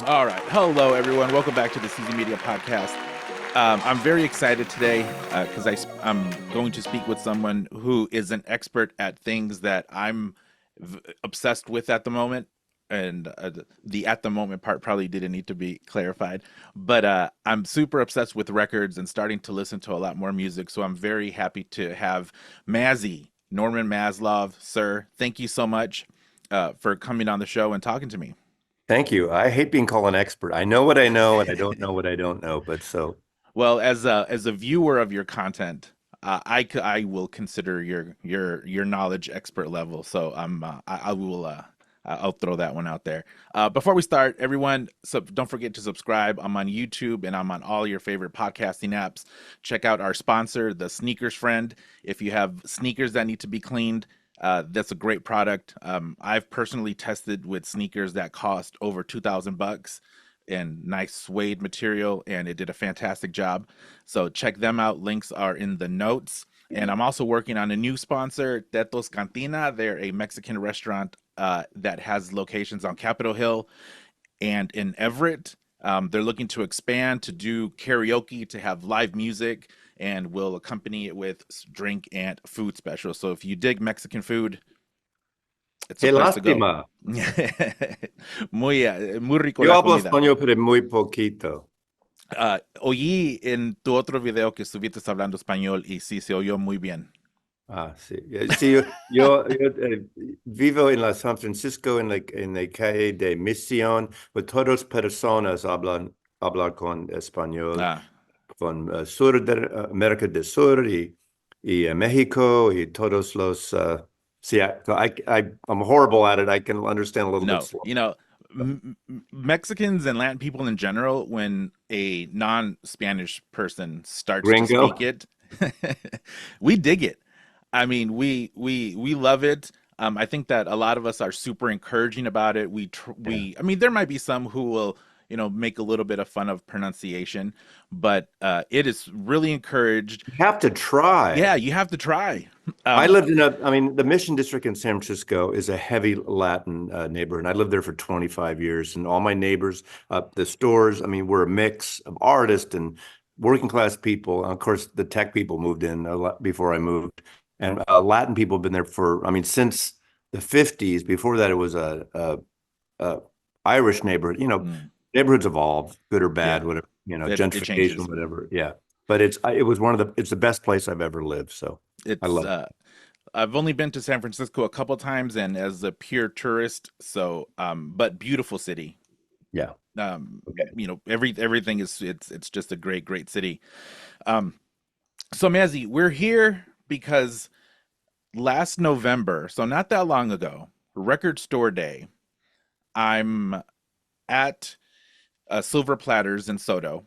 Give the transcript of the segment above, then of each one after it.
All right. Hello, everyone. Welcome back to the CZ Media Podcast. I'm very excited today because I'm going to speak with someone who is an expert at things that I'm obsessed with at the moment. And the at the moment part probably didn't need to be clarified. But I'm super obsessed with records and starting to listen to a lot more music. So I'm very happy to have Mazzy, Norman Maslov. Sir, thank you so much for coming on the show and talking to me. Thank you. I hate being called an expert. I know what I know, and I don't know what I don't know. But so, Well, as a viewer of your content, I will consider your knowledge expert level. So I will I'll throw that one out there. Before we start, everyone, so don't forget to subscribe. I'm on YouTube and I'm on all your favorite podcasting apps. Check out our sponsor, the Sneakers Friend. If you have sneakers that need to be cleaned, that's a great product. I've personally tested with sneakers that cost over $2,000 and nice suede material, and it did a fantastic job. So check them out. Links are in the notes. And I'm also working on a new sponsor, Tetos Cantina. They're a Mexican restaurant that has locations on Capitol Hill and in Everett. They're looking to expand, to do karaoke, to have live music, and will accompany it with drink and food specials. So if you dig Mexican food, it's a qué place to go. lástima. Muy rico Yo la hablo comida. español, pero muy poquito. Oí en tu otro video que estuviste hablando español y sí, se oyó muy bien. Ah, sí. Sí, yo vivo en la San Francisco, en la calle de Misión, pues todas personas hablan con español, Ah, con sur de América del Sur y México y todos los. See, I'm horrible at it. I can understand a little bit no, slow. Mexicans and Latin people in general, when a non-Spanish person starts to speak Gringo. it, we dig it. I mean, we love it. I think that a lot of us are super encouraging about it. Yeah. I mean, there might be some who will, make a little bit of fun of pronunciation, but it is really encouraged. You have to try. Yeah, you have to try. I Um, lived I mean, the Mission District in San Francisco is a heavy Latin neighborhood. And I lived there for 25 years, and all my neighbors, the stores, I mean, we're a mix of artists and working class people. And of course, the tech people moved in a lot before I moved. And Latin people have been there I mean, since the 50s. Before that, it was a Irish neighborhood. mm, Neighborhoods evolve, good or bad, yeah, whatever, it changes. gentrification, whatever. Yeah. But it's the best place I've ever lived. So I It's love it. I've only been to San Francisco a couple times and as a pure tourist, so but beautiful city. Yeah. Um, Okay. everything is it's just a great city. Um, so Mazzy, we're here because last November, so not that long ago, Record Store Day, I'm at Silver Platters in Soto,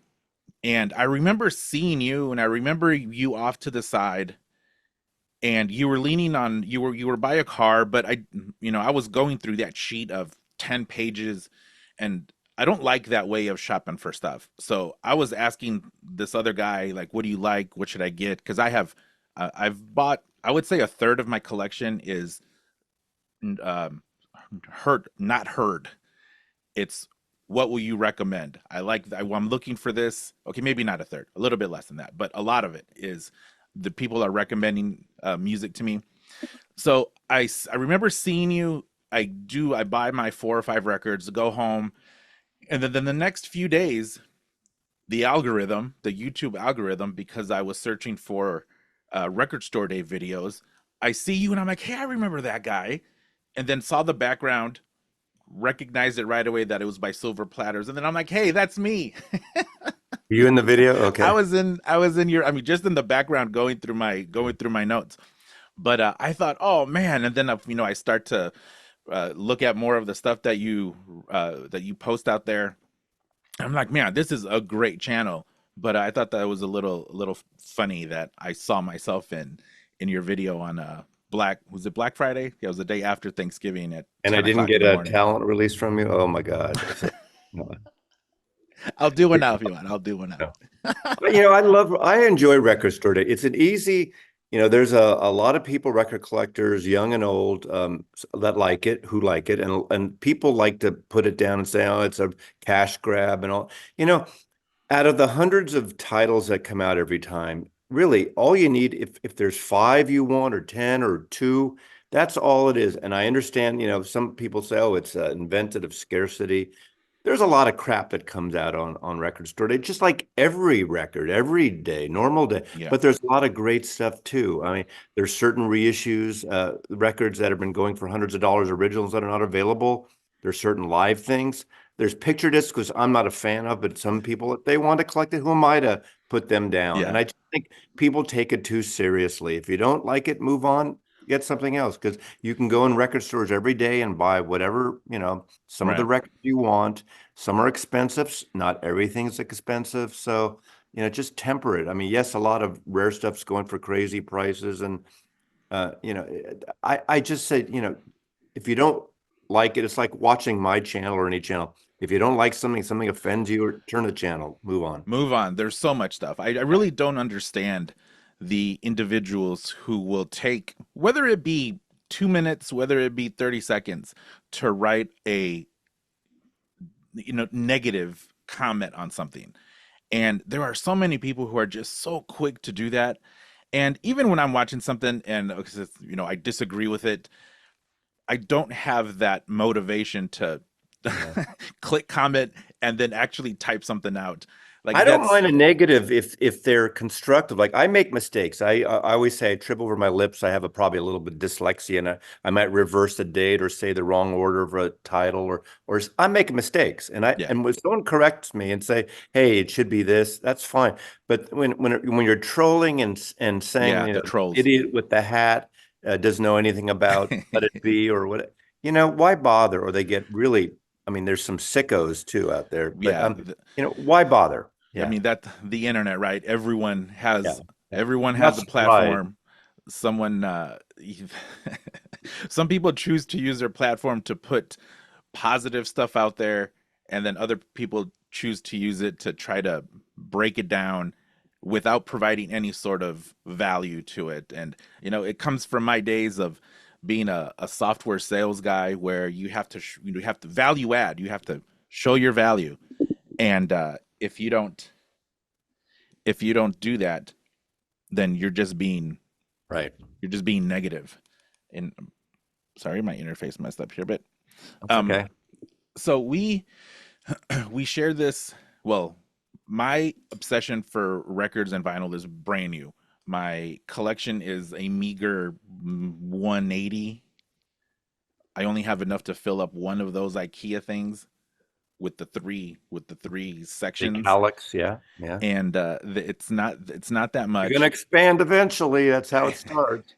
and I remember seeing you, and I remember you off to the side, and you were leaning on you were by a car, but I was going through that sheet of 10 pages, and I don't like that way of shopping for stuff. So I was asking this other guy, like, what do you like? What should I get? Because I've bought, I would say a third of my collection is um, not heard. It's what will you recommend? I'm looking for this. Okay, maybe not a third, a little bit less than that, but a lot of it is the people are recommending music to me. So I remember seeing you. I buy my 4 or 5 records, go home, and then the next few days, the YouTube algorithm, because I was searching for record store day videos, I see you and I'm like, hey, I remember that guy, and then saw the background, recognized it right away that it was by Silver Platters, and then I'm like, hey, that's me. You in the video? Okay. I was in your, I mean, just in the background going through my notes. But I thought, oh man, and then I start to look at more of the stuff that you post out there. I'm like, man, this is a great channel. But I thought that was a little funny that I saw myself in your video on was it Black Friday? Yeah, it was the day after Thanksgiving at And I 10 didn't o'clock in get the a morning. talent release from you. Oh my God. No. I'll do one now if you want. I'll do one now. No. But I enjoy Record Store Day. It's an easy, there's a lot of people, record collectors, young and old, that like it, who like it, and people like to put it down and say, oh, it's a cash grab and all. You know, out of the hundreds of titles that come out every time, really, all you need, if there's five you want, or 10 or two, that's all it is. And I understand, some people say, oh, it's invented of scarcity. There's a lot of crap that comes out on Record Store Day, just like every record, every day, normal day. Yeah, But there's a lot of great stuff too. I mean, there's certain reissues, records that have been going for hundreds of dollars, originals that are not available. There's certain live things. There's picture discs, which I'm not a fan of, but some people, if they want to collect it, who am I to put them down? And yeah, I just think people take it too seriously. If you don't like it, move on, get something else, because you can go in record stores every day and buy whatever, some of the right. records you want. Some are expensive. Not everything's expensive. So, just temper it. I mean, yes, a lot of rare stuff's going for crazy prices. And, I just said, if you don't like it, it's like watching my channel or any channel. If you don't like something, something offends you, or turn the channel, move on. Move on. There's so much stuff. I really don't understand the individuals who will take, whether it be 2 minutes, whether it be 30 seconds, to write a negative comment on something. And there are so many people who are just so quick to do that. And even when I'm watching something and I disagree with it, I don't have that motivation to Yeah. click comment and then actually type something out. I Like don't that's mind a negative if they're constructive. Like I make mistakes. I always say I trip over my lips. I have probably a little bit of dyslexia, and I might reverse the date or say the wrong order of a title, or I'm making mistakes. And yeah, when someone corrects me and say, "Hey, it should be this," that's fine. But when you're trolling and saying, yeah, the trolls. idiot with the hat doesn't know anything about let it be or what, why bother? Or they get really. I mean, there's some sickos too out there, but Yeah, why bother? I Yeah. mean that the internet, right? Everyone Yeah. has Yeah. everyone I'm not has a surprised. platform. Someone some people choose to use their platform to put positive stuff out there, and then other people choose to use it to try to break it down without providing any sort of value to it. And it comes from my days of being a software sales guy, where you have to value add, you have to show your value. And if you don't do that, then Right. you're just being negative. And sorry, my interface messed up here, but That's um okay. so we share this. Well, my obsession for records and vinyl is brand new. My collection is a meager 180. I only have enough to fill up one of those IKEA things with the three Big sections. Alex. Yeah. Yeah. And it's not that You're going to much. expand eventually. That's how it starts.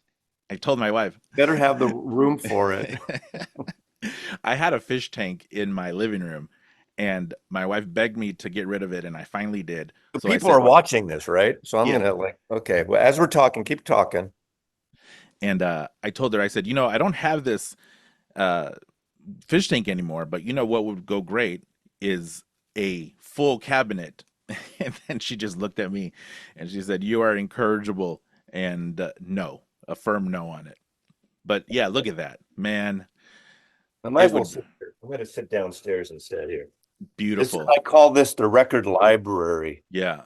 I told my wife. Better have the room for it. I had a fish tank in my living room, and my wife begged me to get rid of it, and I finally did. The So I people are said, watching this, right? So I'm yeah. going to okay. Well, as we're talking, keep talking. And I told her, I said, I don't have this uh, fish tank anymore, but what would go great is a full cabinet. And then she just looked at me and she said, "You are incorrigible," and no, a firm no on it. But yeah, look at that, man. I might It as well would sit here. I'm going to sit downstairs instead here. beautiful. I call this the record library. Yeah,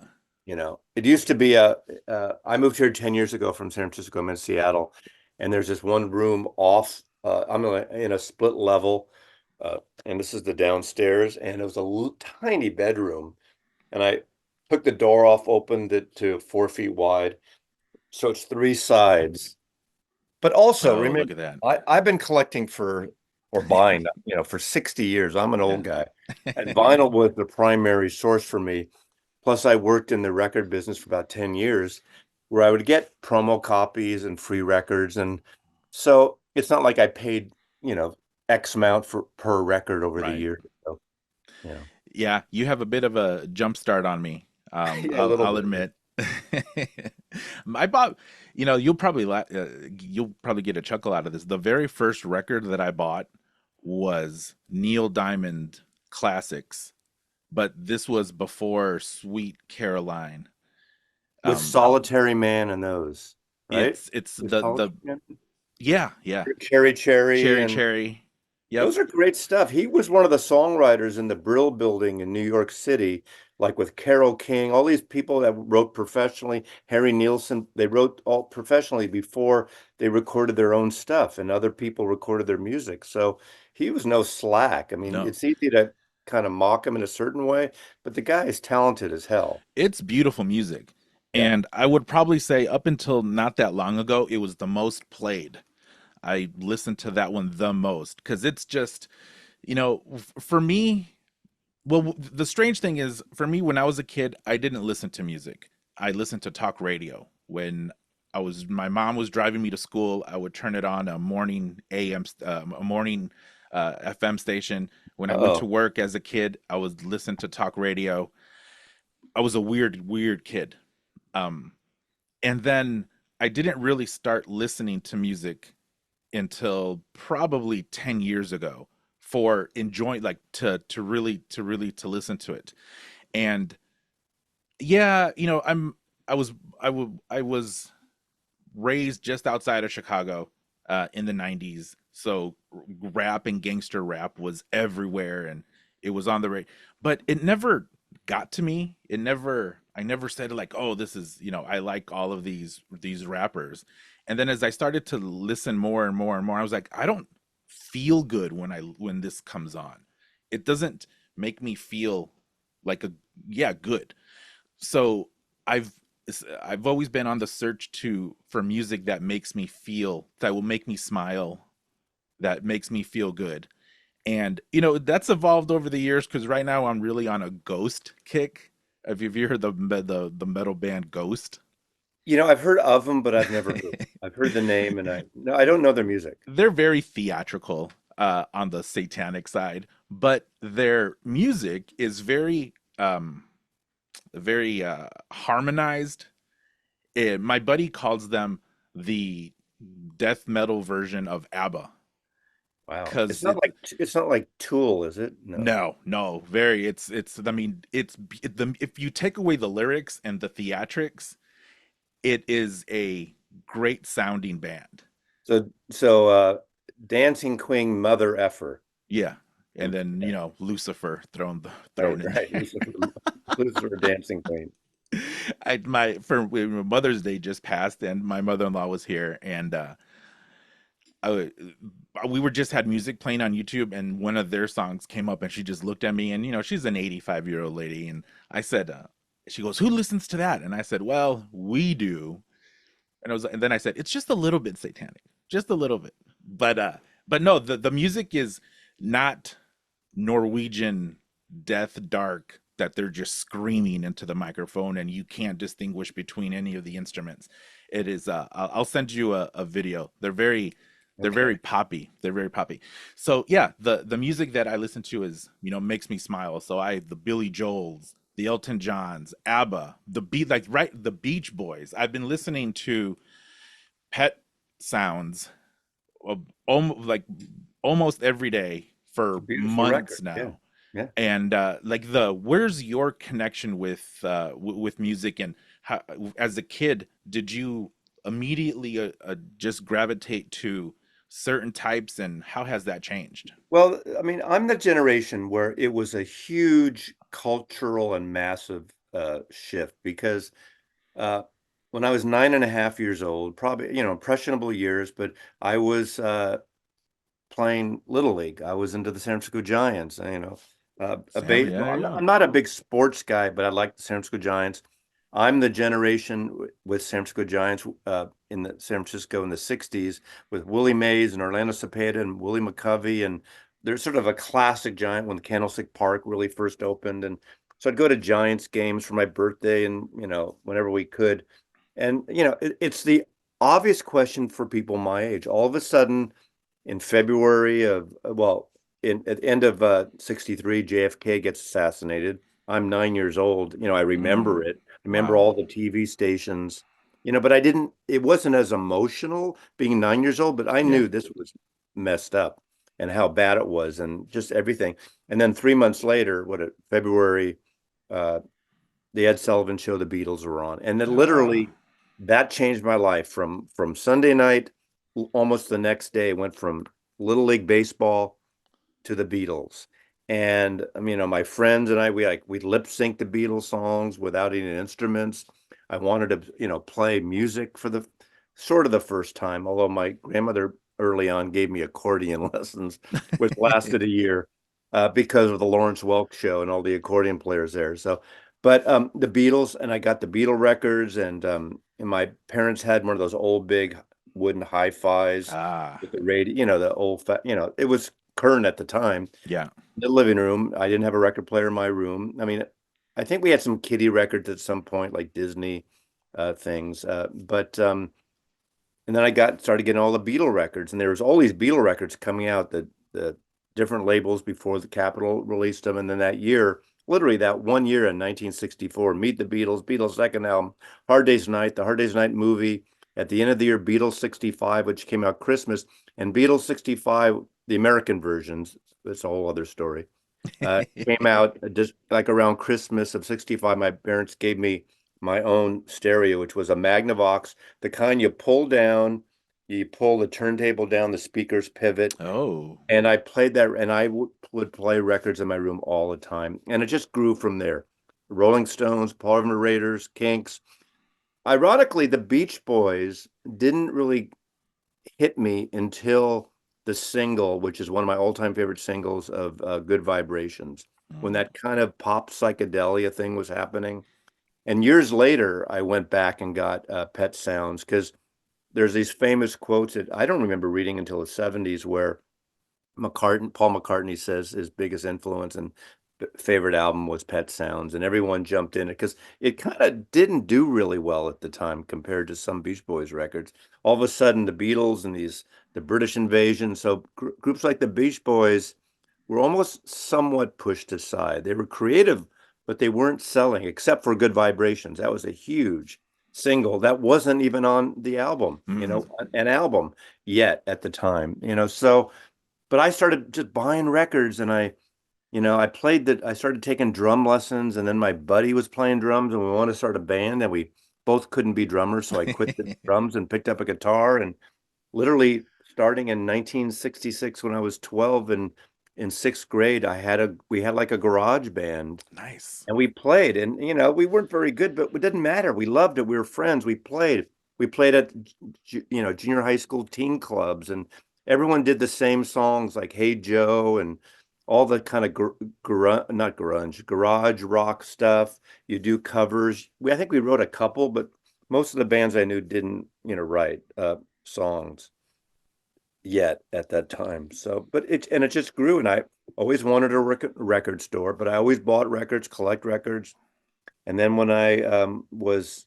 It used to be I moved here 10 years ago from San Francisco. I'm in Seattle, and there's this one room off. I'm in a split level, and this is the downstairs, and it was a tiny bedroom. And I took the door off, opened it to 4 feet wide. So it's three sides. But also oh, look remember, at that. I've been collecting or buying, for 60 years. I'm an Yeah. old guy. And vinyl was the primary source for me. Plus, I worked in the record business for about 10 years, where I would get promo copies and free records. And so it's not like I paid, X amount for per record over the Right. years. So, yeah. Yeah, you have a bit of a jump start on me. Yeah, a little I'll bit. admit. I bought, you'll probably get a chuckle out of this. The very first record that I bought was Neil Diamond Classics, but this was before Sweet Caroline. With Um, Solitary Man and those. right? It's His the college band. yeah, yeah. Cherry Cherry Cherry and Cherry. Yep. those are great stuff. He was one of the songwriters in the Brill Building in New York City, like with Carole King, all these people that wrote professionally, Harry Nilsson, they wrote all professionally before they recorded their own stuff and other people recorded their music. So he was no slack. I mean, No. it's easy to kind of mock him in a certain way, but the guy is talented as hell. It's beautiful music. Yeah. And I would probably say up until not that long ago, it was the most played. I listened to that one the most because it's just, for me, well, the strange thing is, for me, when I was a kid, I didn't listen to music. I listened to talk radio. When my mom was driving me to school, I would turn it on a morning AM, a morning FM station. When I went to Uh-oh. work as a kid, I would listen to talk radio. I was a weird, weird kid. Um, and then I didn't really start listening to music until probably 10 years ago for enjoying, like, to listen to it. And yeah, I was raised just outside of Chicago in the 90s. So rap and gangster rap was everywhere and it was on the radio. But it never got to me. I never said like, oh, this is, I like all of these rappers. And then as I started to listen more and more and more, I was like, I don't feel good when this comes on. It doesn't make me feel like yeah, good. So I've I've always been on the search to for music that makes me feel, that will make me smile, that makes me feel good. And that's evolved over the years because right now I'm really on a Ghost kick. Have you heard the metal band Ghost? I've heard of them, but I've never heard them. I've heard the name and I don't know their music. They're very theatrical on the satanic side, but their music is very harmonized. My buddy calls them the death metal version of ABBA Wow. because It's not like Tool, is it? No. no, very it's I mean if you take away the lyrics and the theatrics, it is a great sounding band. So Dancing Queen Mother Effer. Yeah, and then Yeah, Lucifer right, thrown in right. there. Lucifer Dancing Queen. For Mother's Day just passed, and my mother-in-law was here, and I, we were just had music playing on YouTube, and one of their songs came up, and she just looked at me, and she's an 85-year-old lady, and I said, she goes, "Who listens to that?" And I said, "Well, we do." And then I said, "It's just a little bit satanic, just a little bit." But no, the music is not Norwegian death dark that they're just screaming into the microphone and you can't distinguish between any of the instruments. It is I'll send you a video. They're very Okay. poppy. They're very poppy. So yeah, the music that I listen to is, makes me smile. So the Billy Joels, the Elton Johns, ABBA, the Beach Boys. I've been listening to Pet Sounds uh, like almost every day It's a for beautiful record. months Yeah. now. Yeah. And like where's your connection with with music, and how, as a kid, did you immediately just gravitate to certain types, and how has that changed? Well, I mean, I'm the generation where it was a huge cultural and massive shift because uh, when I was 9.5 years old, probably, impressionable years, but I was playing Little League. I was into the San Francisco Giants, a Sam, yeah, baseball. there you I'm go. not a big sports guy, but I like the San Francisco Giants. I'm the generation with San Francisco Giants in the San Francisco in the 60s with Willie Mays and Orlando Cepeda and Willie McCovey. And there's sort of a classic Giant when Candlestick Park really first opened. And so I'd go to Giants games for my birthday and, whenever we could. And, it's the obvious question for people my age. All of a sudden, in February of, well, at the end of 63, JFK gets assassinated. I'm 9 years old. I remember Mm, it. I remember wow. all the TV stations, but it wasn't as emotional being 9 years old, but I Yeah. knew this was messed up and how bad it was and just everything. And then 3 months later, February, uh, the Ed Sullivan Show, the Beatles were on. And then Oh wow. literally that changed my life from Sunday night, almost the next day, went from Little League baseball to the Beatles. And I mean, my friends and I, we lip sync the Beatles songs without any instruments. I wanted to, play music for the sort of the first time, although my grandmother early on gave me accordion lessons, which lasted a year because of the Lawrence Welk show and all the accordion players there. So, but the Beatles, and I got the Beatle records, and my parents had one of those old big wooden hi-fis Ah, with the radio, the it was current at the time. yeah. The living room, I didn't have a record player in my room. I mean, I think we had some kiddie records at some point, like Disney things. But and then I got started getting all the Beatle records, and there was all these Beatle records coming out, the different labels before the Capitol released them. And then that year, literally that one year in 1964, Meet the Beatles, Beatles second album, Hard Day's Night, the Hard Day's Night movie. At the end of the year, Beatles 65, which came out Christmas, and Beatles 65, the American versions, it's a whole other story, came out just like around Christmas of 65. My parents gave me my own stereo, which was a Magnavox, the kind you pull down, you pull the turntable down, the speakers pivot. Oh. And I played that, and I would play records in my room all the time. And it just grew from there. Rolling Stones, Paul and the Raiders, Kinks. Ironically, the Beach Boys didn't really hit me until the single, which is one of my all-time favorite singles of Good Vibrations, when Mm. that kind of pop psychedelia thing was happening. And years later, I went back and got Pet Sounds because there's these famous quotes that I don't remember reading until the 70s where Paul McCartney says his biggest influence and favorite album was Pet Sounds, and everyone jumped in it because it kind of didn't do really well at the time compared to some Beach Boys records. All of a sudden, the Beatles and the British invasion, so groups like the Beach Boys were almost somewhat pushed aside. They were creative, but they weren't selling except for Good Vibrations. That was a huge single that wasn't even on the album, Mm. an album yet at the time, so but I started just buying records, and I played that. I started taking drum lessons, and then my buddy was playing drums, and we wanted to start a band, and we both couldn't be drummers, so I quit the drums and picked up a guitar. And literally, starting in 1966, when I was 12 and in sixth grade, we had like a garage band, Nice. and we played, and we weren't very good, but it didn't matter. We loved it. We were friends. We played. We played at junior high school teen clubs, and everyone did the same songs like "Hey Joe" and all the kind of not grunge, garage rock stuff. You do covers. I think we wrote a couple, but most of the bands I knew didn't, write songs yet at that time. So, but it just grew, and I always wanted a record store, but I always bought records, collect records. And then when I was,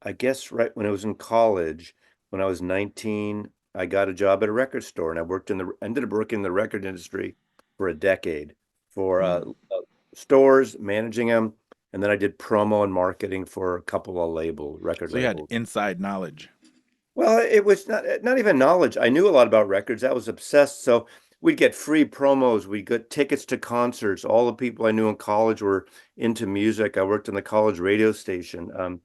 I guess, right when I was in college, when I was 19, I got a job at a record store, and I ended up working in the record industry for a decade for Mm. stores, managing them. And then I did promo and marketing for a couple of record So you had labels. inside knowledge. Well, it was not even knowledge. I knew a lot about records. I was obsessed. So we'd get free promos. We'd get tickets to concerts. All the people I knew in college were into music. I worked in the college radio station.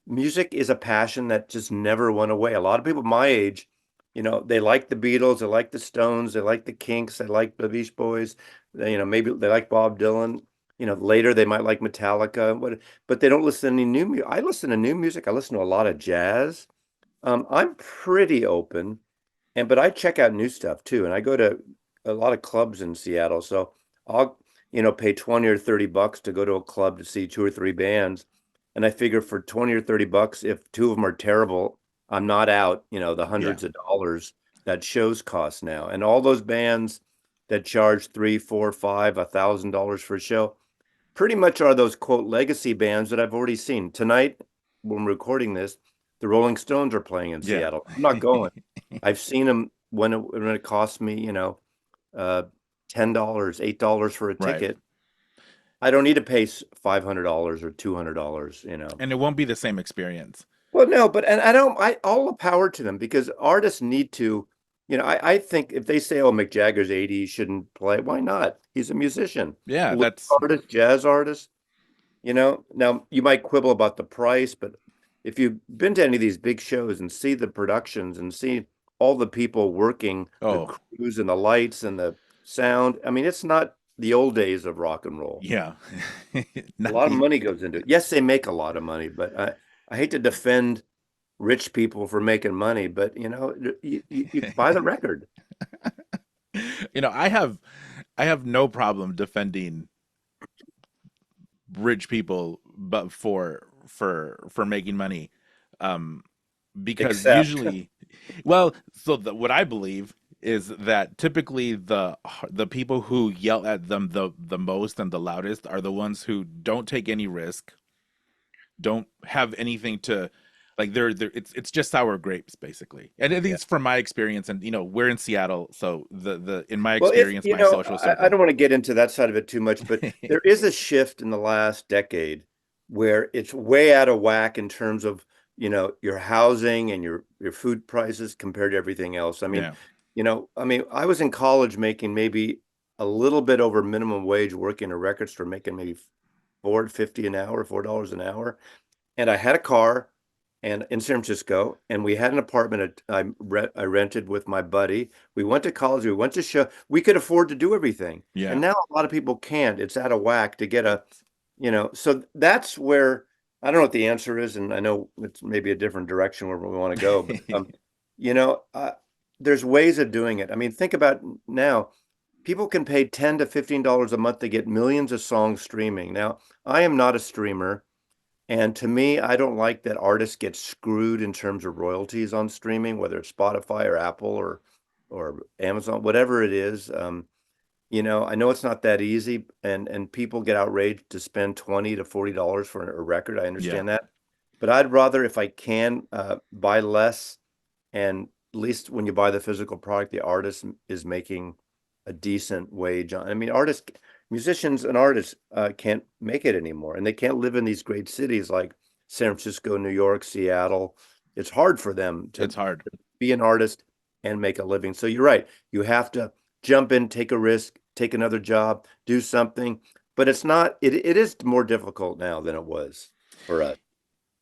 Music is a passion that just never went away. A lot of people my age, they like the Beatles, they like the Stones, they like the Kinks, they like the Beach Boys. Maybe they like Bob Dylan. Later they might like Metallica, but they don't listen to any new music. I listen to new music. I listen to a lot of jazz. I'm pretty open, but I check out new stuff too, and I go to a lot of clubs in Seattle. So I'll, pay 20 or 30 bucks to go to a club to see two or three bands. And I figure for 20 or 30 bucks, if two of them are terrible, I'm not out, the Yeah. hundreds of dollars that shows cost now. And all those bands that charge three, four, five, $1,000 for a show, pretty much are those quote legacy bands that I've already seen. Tonight, when we're recording this, the Rolling Stones are playing in Yeah. Seattle. I'm not going. I've seen them when it cost me, uh, $10, $8 for a Right. ticket. I don't need to pay $500 or $200. And it won't be the same experience. Well, no, but and I don't. All the power to them because artists need to. I think if they say, "Oh, Mick Jagger's 80, he shouldn't play," why not? He's a musician, Yeah, blues that's artist, jazz artist. Now you might quibble about the price, but if you've been to any of these big shows and see the productions and see all the people working the Oh, crews and the lights and the sound, I mean, it's not the old days of rock and roll. yeah. A Not lot of the money goes into it. Yes, they make a lot of money, but I hate to defend rich people for making money, but you buy the record. I have no problem defending rich people but for making money. Um because Except, usually, well, so what I believe is that typically the people who yell at them the most and the loudest are the ones who don't take any risk, don't have anything to, like, they're it's just sour grapes basically. And at yeah. least from my experience, and we're in Seattle, so the in my Well, if experience, my social I circle. don't want to get into that side of it too much, but there is a shift in the last decade where it's way out of whack in terms of, your housing and your food prices compared to everything else. I mean, Yeah, I was in college making maybe a little bit over minimum wage working a record store, making maybe 4.50 an hour, $4 an hour. And I had a car and in San Francisco, and we had an apartment I rented with my buddy. We went to college, we went to show, we could afford to do everything. And yeah. now a lot of people can't. It's out of whack to get It's so that's where I don't know what the answer is, and I know it's maybe a different direction where we want to go, but you know, uh, there's ways of doing it. I mean, think about now. People can pay $10 to $15 a month to get millions of songs streaming. Now, I am not a streamer. And to me, I don't like that artists get screwed in terms of royalties on streaming, whether it's Spotify or Apple or Amazon, whatever it is. I know it's not that easy, and people get outraged to spend $20 to $40 for a record. I yeah, understand that, but I'd rather, if I can, buy less, and at least when you buy the physical product, the artist is making a decent wage on. I mean, musicians and artists can't make it anymore, and they can't live in these great cities like San Francisco, New York, Seattle. It's hard for them to it's hard. be an artist and make a living. So you're right. You have to jump in, take a risk, take another job, do something. But it's not, it is more difficult now than it was for us.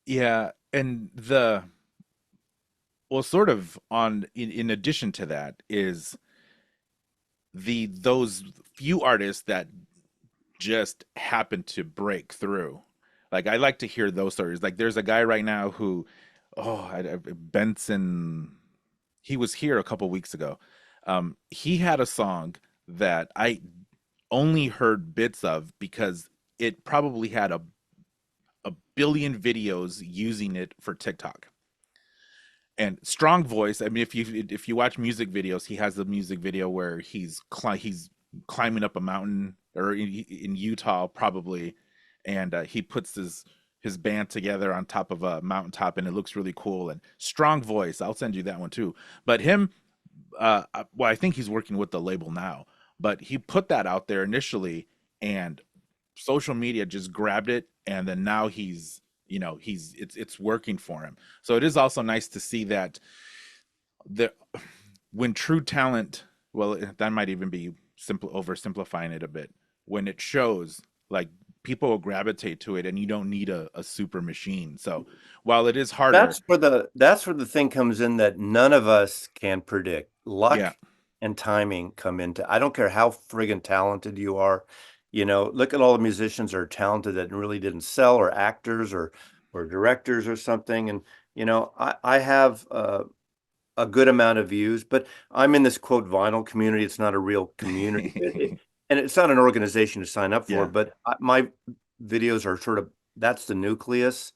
Yeah, and well, sort of in addition to that is those few artists that just happen to break through. Like, I like to hear those stories. Like, there's a guy right now who, Benson, he was here a couple weeks ago. He had a song that I only heard bits of because it probably had a billion videos using it for TikTok. And strong voice. I mean, if you watch music videos, he has the music video where he's climbing up a mountain, or in Utah probably, and he puts his band together on top of a mountaintop, and it looks really cool. And strong voice. I'll send you that one too. But him, well, I think he's working with the label now, but he put that out there initially, and social media just grabbed it, and then now it's working for him. So it is also nice to see that the when true talent, well, that might even be simple oversimplifying it a bit, when it shows, like, people will gravitate to it, and you don't need a super machine. So while it is harder, That's where the thing comes in that none of us can predict. yeah, Luck and timing come into. I don't care how friggin' talented you are. Look at all the musicians that are talented that really didn't sell, or actors or directors or something. And I have a good amount of views, but I'm in this quote vinyl community. It's not a real community, and it's not an organization to sign up for. yeah. But my videos are sort of that's the nucleus,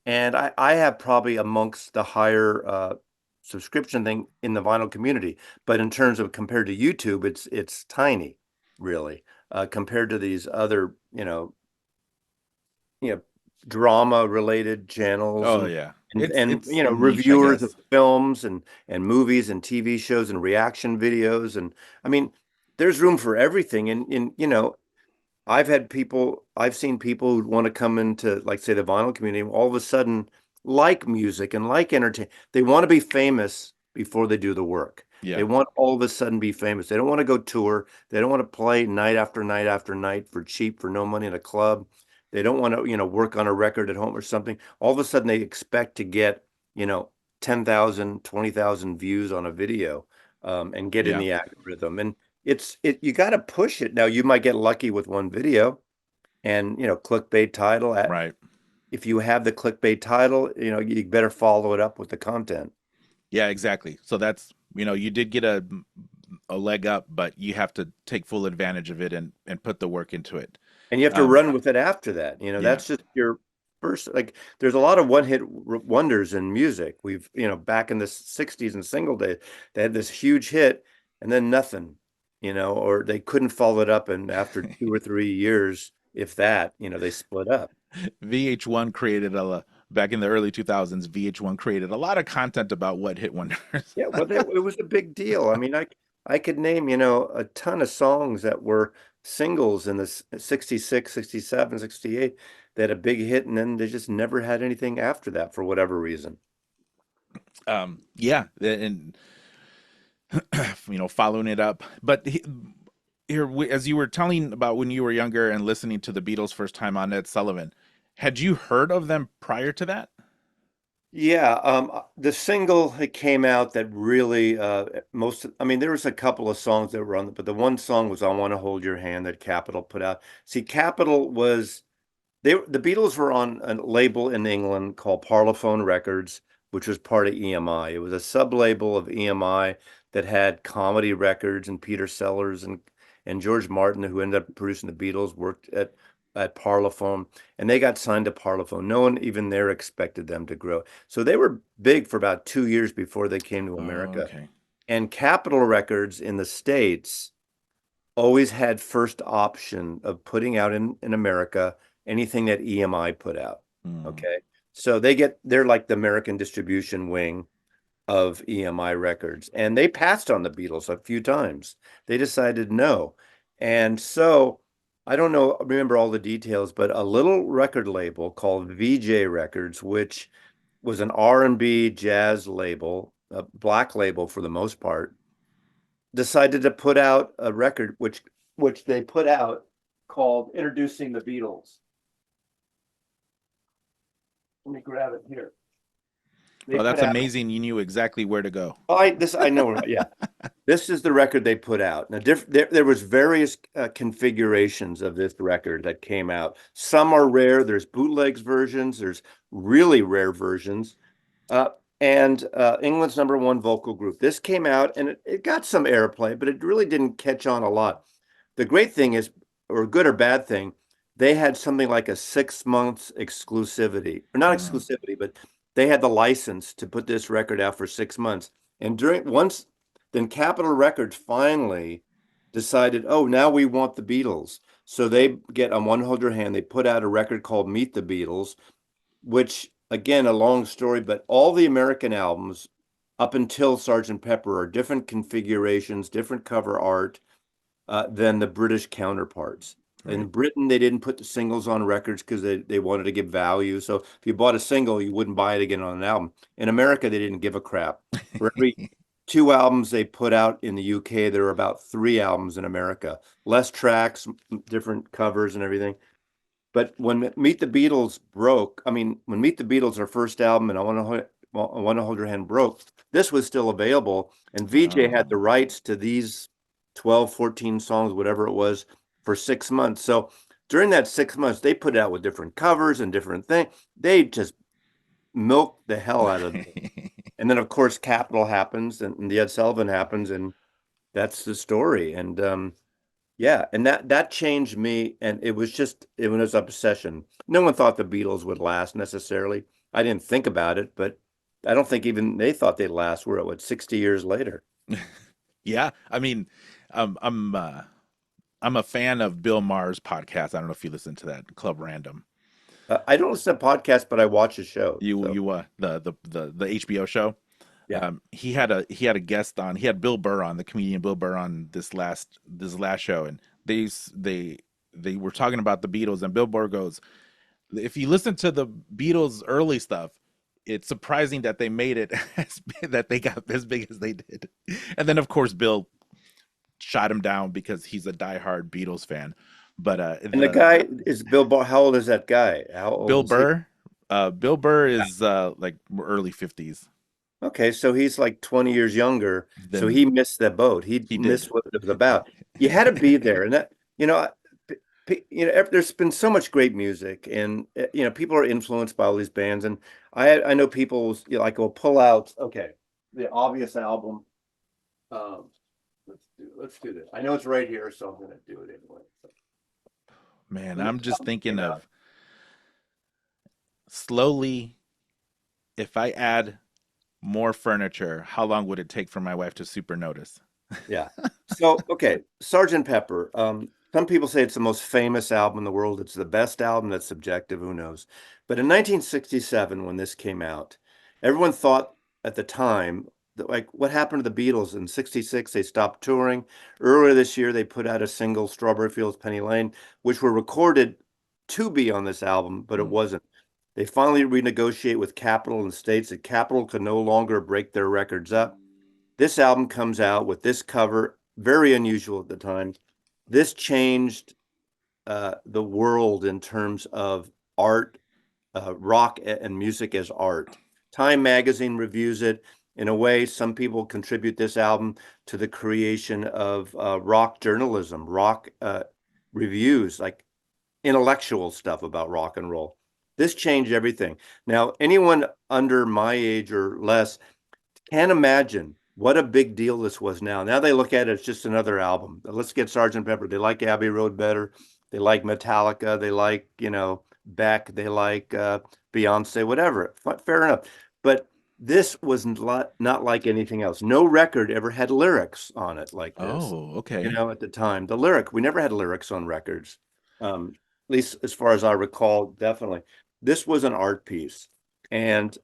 and I have probably amongst the higher subscription thing in the vinyl community. But in terms of compared to YouTube, it's tiny, really, compared to these other, you know, drama related channels Oh and yeah, and and it's niche, I reviewers of guess. films and movies and TV shows and reaction videos. And I mean, there's room for everything. And I've seen people who want to come into, like, say, the vinyl community, all of a sudden like music and like entertain. They want to be famous before they do the work. They Yeah, want all of a sudden be famous. They don't want to go tour. They don't want to play night after night after night for cheap, for no money in a club. They don't want to, work on a record at home or something. All of a sudden they expect to get, you know, 10,000, 20,000 views on a video, and get in Yeah, the algorithm. And you got to push it. Now you might get lucky with one video and, clickbait title. right. If you have the clickbait title, you better follow it up with the content. Yeah, exactly. So that's, you did get a leg up, but you have to take full advantage of it and put the work into it. And you have to Um, run with it after that. yeah. That's just your first, like, there's a lot of wonders in music. Back in the 60s and single days, they had this huge hit and then nothing, or they couldn't follow it up. And after 2 or 3 years, if that, they split up. VH1 created back in the early 2000s, VH1 created a lot of content about what hit wonders. Yeah, well, it was a big deal. I mean, I could name, a ton of songs that were singles in the 66, 67, 68 that had a big hit, and then they just never had anything after that for whatever reason. Yeah, and following it up. But here, as you were telling about when you were younger and listening to the Beatles first time on Ed Sullivan, had you heard of them prior to that? Yeah, the single that came out that really I mean, there was a couple of songs that were on, but the one song was "I Want to Hold Your Hand" that Capitol put out. See, Capitol was the Beatles were on a label in England called Parlophone Records, which was part of EMI. It was a sub-label of EMI that had comedy records, and Peter Sellers and George Martin, who ended up producing the Beatles, worked at Parlophone, and they got signed to Parlophone. No one even there expected them to grow. So they were big for about 2 years before they came to Oh, America. okay. And Capitol Records in the States always had first option of putting out in America anything that EMI put out. Mm, Okay. So they're like the American distribution wing of EMI Records. And they passed on the Beatles a few times. They decided no. And so I don't know, remember all the details, but a little record label called VJ Records, which was an R&B jazz label, a black label for the most part, decided to put out a record which they put out called Introducing the Beatles. Let me grab it here. They oh, put that's out amazing. You knew exactly where to go. I know, yeah. This is the record they put out. Now, there was various configurations of this record that came out. Some are rare. There's bootlegs versions. There's really rare versions. Uh, and England's number one vocal group. This came out and it got some airplay, but it really didn't catch on a lot. The great thing is, or good or bad thing, they had something like a 6 months exclusivity, or not Uh, exclusivity, but they had the license to put this record out for 6 months. And then Capitol Records finally decided, oh, now we want the Beatles. So they get on One Hold Your Hand, they put out a record called Meet the Beatles, which again, a long story, but all the American albums up until Sergeant Pepper are different configurations, different cover art than the British counterparts. right. In Britain, they didn't put the singles on records because they wanted to give value. So if you bought a single, you wouldn't buy it again on an album. In America, they didn't give a crap. For every two albums they put out in the UK, there were about three albums in America. Less tracks, different covers and everything. But when Meet the Beatles broke, I mean, when Meet the Beatles, our first album, and I Want to Hold Your Hand broke, this was still available. And VJ had Oh, the rights to these 12, 14 songs, whatever it was, for 6 months. So during that 6 months, they put it out with different covers and different things. They just milked the hell out of it. And then, of course, Capitol happens and the Ed Sullivan happens, and that's the story. And yeah, and that changed me, and it was obsession. No one thought the Beatles would last necessarily. I didn't think about it, but I don't think even they thought they'd last. We're at what, 60 years later. yeah. I mean, um, I'm uh, I'm a fan of Bill Maher's podcast. I don't know if you listen to that, Club Random. I don't listen to podcasts, but I watch his shows. You So you the HBO show. yeah. He had a guest on. He had Bill Burr on, the comedian Bill Burr, on this last show, and they were talking about the Beatles, and Bill Burr goes, if you listen to the Beatles early stuff, it's surprising that they made it that they got as big as they did. And then of course Bill shot him down because he's a diehard Beatles fan. But And the the guy is Bill Barr. How old is that guy? How Bill old is he? Burr, Bill Burr Yeah. is like early 50s. Okay, so he's like 20 years younger. So Then he missed the boat. He he did. missed what it was about. You had to be there, and that you know, there's been so much great music, and people are influenced by all these bands, and I know people like will pull out. Okay, the obvious album. Um, let's do this. I know it's right here, so I'm gonna do it anyway. So Man, when this I'm just album thinking came out, of slowly, if I add more furniture, how long would it take for my wife to super notice? yeah. So, okay, Sergeant Pepper. Some people say it's the most famous album in the world. It's the best album. That's subjective. Who knows? But in 1967, when this came out, everyone thought at the time that, like, what happened to the Beatles in '66? They stopped touring. Earlier this year, they put out a single, Strawberry Fields, Penny Lane, which were recorded to be on this album, but it Mm. wasn't. They finally renegotiate with Capitol and states that Capitol could no longer break their records up. This album comes out with this cover, very unusual at the time. This changed the world in terms of art, rock and music as art. Time magazine reviews it. In a way, some people contribute this album to the creation of rock journalism, rock reviews, like intellectual stuff about rock and roll. This changed everything. Now, anyone under my age or less can't imagine what a big deal this was now. Now they look at it as just another album. Let's get Sergeant Pepper. They like Abbey Road better. They like Metallica. They like, Beck. They like Beyonce, whatever. Fair enough. But this was not like anything else. No record ever had lyrics on it like this, Oh, okay. at the time. We never had lyrics on records, at least as far as I recall, definitely. This was an art piece. And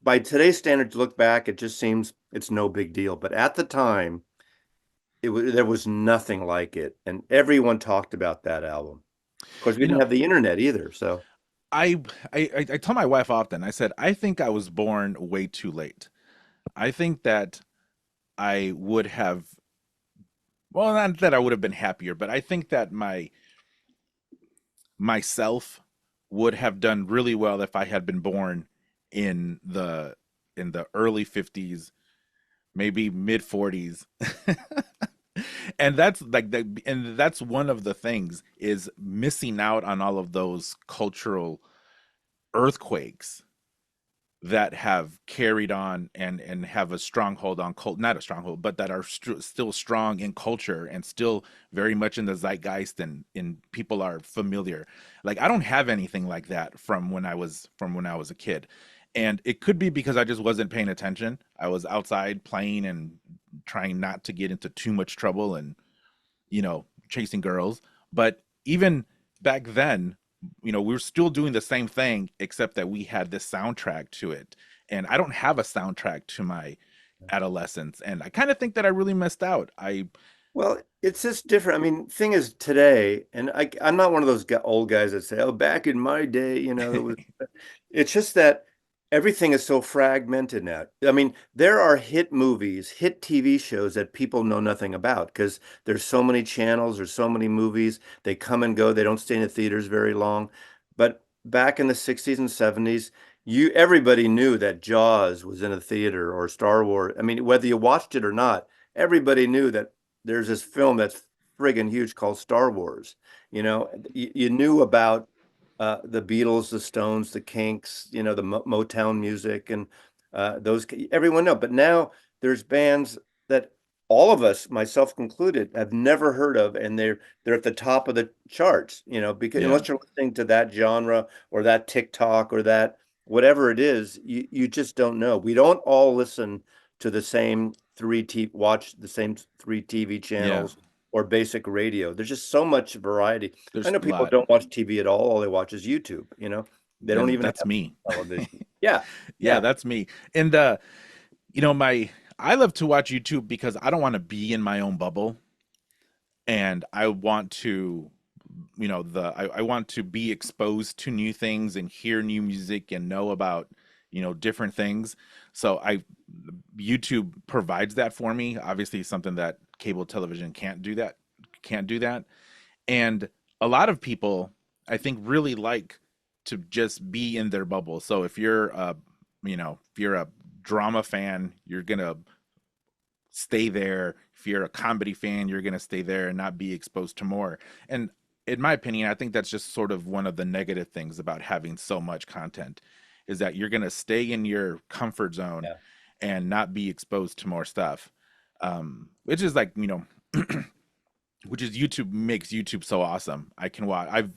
by today's standards, look back, it just seems it's no big deal. But at the time, there was nothing like it, and everyone talked about that album. Of course, we You didn't know, have the internet either, so I tell my wife often, I said, I think I was born way too late. I think that I would have, well, not that I would have been happier, but I think that myself would have done really well if I had been born in the early 50s, maybe mid 40s. And that's like and that's one of the things is missing out on all of those cultural earthquakes that have carried on and have a stronghold on cult, not a stronghold, but that are still strong in culture and still very much in the zeitgeist and in people are familiar. Like I don't have anything like that from when I was a kid. And it could be because I just wasn't paying attention. I was outside playing and trying not to get into too much trouble and chasing girls. But even back then, we were still doing the same thing, except that we had this soundtrack to it. And I don't have a soundtrack to my adolescence. And I kind of think that I really missed out. well, it's just different. I mean, thing is today, and I'm not one of those old guys that say, "Oh, back in my day, it was." It's just that everything is so fragmented now. I mean, there are hit movies, hit TV shows that people know nothing about because there's so many channels, there's so many movies. They come and go. They don't stay in the theaters very long. But back in the 60s and 70s, everybody knew that Jaws was in a theater or Star Wars. I mean, whether you watched it or not, everybody knew that there's this film that's friggin' huge called Star Wars. You knew about the Beatles, the Stones, the Kinks, the Motown music, and those everyone know. But now there's bands that all of us, myself included, have never heard of, and they're at the top of the charts. Because Yeah, unless you're listening to that genre or that TikTok or that whatever it is, you just don't know. We don't all listen to the same watch the same three TV yeah. channels or basic radio. There's just so much variety. I There's know a people lot. don't watch TV at all. All they watch is YouTube. They don't And even that's have me. television. Yeah, Yeah, yeah. that's me. And my I love to watch YouTube because I don't want to be in my own bubble and I want to I want to be exposed to new things and hear new music and know about different things. So I YouTube provides that for me. Obviously something that cable television can't do that. And a lot of people, I think, really like to just be in their bubble. So if you're if you're a drama fan, you're gonna stay there. If you're a comedy fan, you're gonna stay there and not be exposed to more. And in my opinion, I think that's just sort of one of the negative things about having so much content is that you're gonna stay in your comfort zone Yeah. and not be exposed to more stuff. Which is like, which is YouTube makes YouTube so awesome. I can watch. I've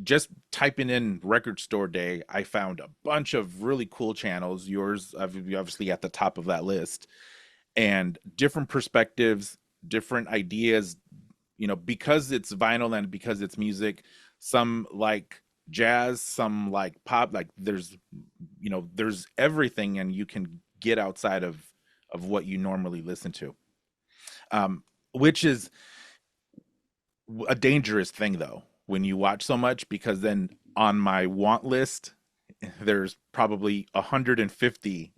just typing in record store day, I found a bunch of really cool channels. Yours, obviously, at the top of that list, and different perspectives, different ideas. Because it's vinyl and because it's music, some like jazz, some like pop. Like there's everything, and you can get outside of what you normally listen to. Which is a dangerous thing though when you watch so much, because then on my want list there's probably 150.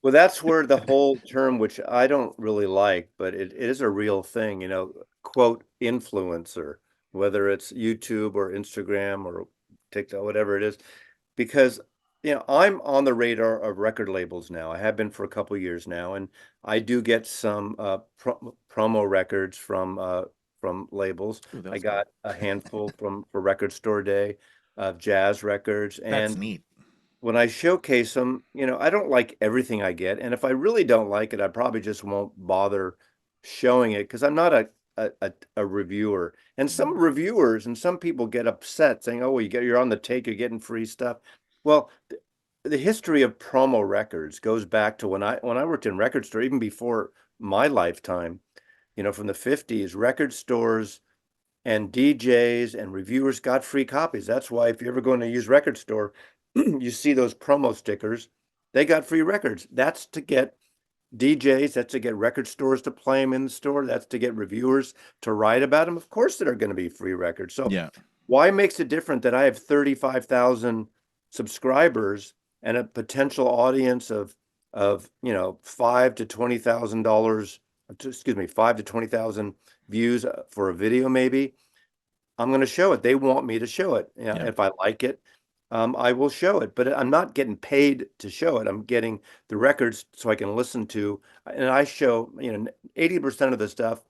Well, that's where the whole term, which I don't really like, but it is a real thing, quote, influencer, whether it's YouTube or Instagram or TikTok, whatever it is, because, I'm on the radar of record labels now. I have been for a couple of years now, and I do get some promo records from labels. Ooh, that I was cool. got a handful for Record Store Day of jazz records, That's and neat. when I showcase them, I don't like everything I get. And if I really don't like it, I probably just won't bother showing it because I'm not a reviewer. And some Mm. reviewers and some people get upset saying, "Oh, well, you're on the take, you're getting free stuff." Well, the history of promo records goes back to when I worked in record store, even before my lifetime, from the 50s, record stores and DJs and reviewers got free copies. That's why if you're ever going to use record store, you see those promo stickers. They got free records. That's to get DJs, that's to get record stores to play them in the store, that's to get reviewers to write about them. Of course, there are going to be free records. So, Yeah. why makes it different that I have 35,000 subscribers and a potential audience of $5 to $20,000, excuse me, 5 to 20,000 views for a video, maybe? I'm going to show it. They want me to show it. Yeah. If I like it, I will show it. But I'm not getting paid to show it. I'm getting the records so I can listen to. And I show, 80% of the stuff,